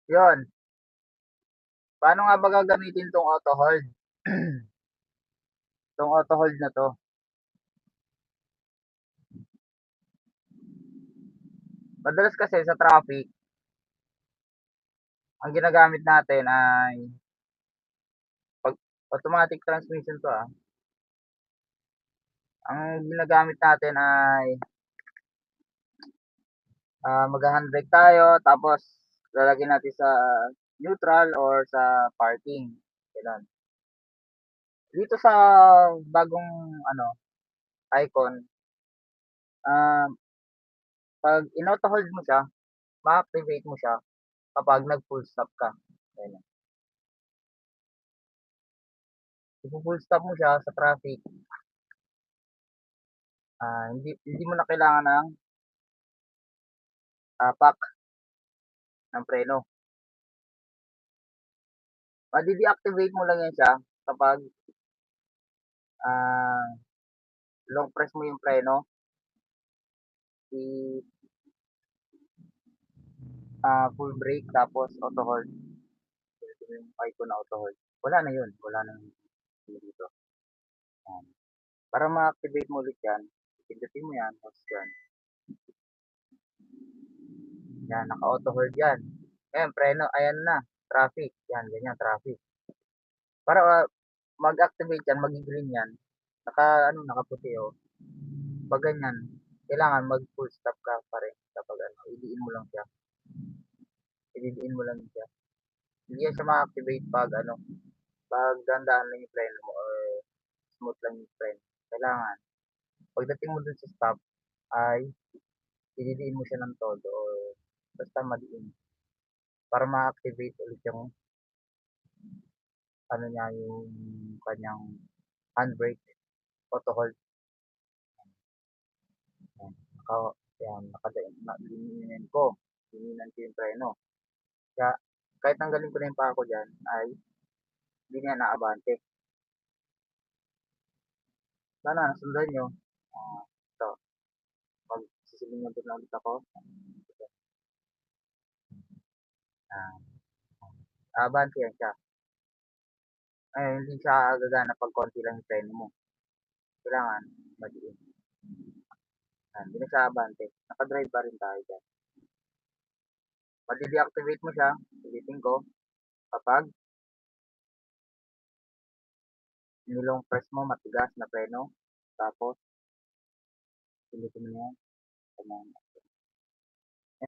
Yun, paano nga ba gagamitin 'tong auto hold? 'Tong auto hold na 'to, madalas kasi sa traffic, ang ginagamit natin ay 'pag automatic transmission 'to, ang ginagamit natin ay, magha-handbrake tayo tapos lalagyan natin sa neutral or sa parking, gano'n. Dito sa bagong ano, icon, ah, 'pag in-auto hold mo siya, ma-activate mo siya kapag nag-full stop ka, ganyan. Ifu-full stop mo siya sa traffic, hindi mo na kailangan ng pack ng preno. Made-deactivate mo lang yan siya kapag, ah, long press mo yung preno, full brake tapos auto hold, pindutin mo yung icon na auto hold. Wala na yun, wala ng dito, yan. Para ma-activate mo ulit yan, pindutin mo yan tapos yan, naka-auto hold yan. Ngayon preno, ayan na, traffic, yan ganyan traffic. Para mag-activate yan, magi-green yan, naka-ano, nakaputi, oh. 'Pag ganyan, kailangan mag-full stop ka pa rin kapag ano, idiin mo lang siya, ididiin mo lang siya. Hindi yan siya ma-activate 'pag ano, 'pag dahan-dahan lang yung preno mo or smooth lang yung preno. Kailangan pagdating mo dun sa stop ay ididiin mo siya ng todo or basta madiin para ma-activate ulit yung ano niya, yung kanyang handbrake, auto hold, yan. Yan, dinininan ko, dinidinan ko yung preno. Kaya kahit tanggalin ko na yung pako diyan ay hindi na yan aabante. Sana nasundan niyo. Ito, magsisilingan din ulit ako. Ah, aabante yan siya. Ngayon, hindi siya gagana pag konti lang yung preno mo. Kailangan madiin. Hindi na siya aabante. Nakadrive pa rin tayo dyan. Madi-deactivate mo siya, ulitin ko, kapag nilong press mo matigas na preno, tapos ulitin mo yan.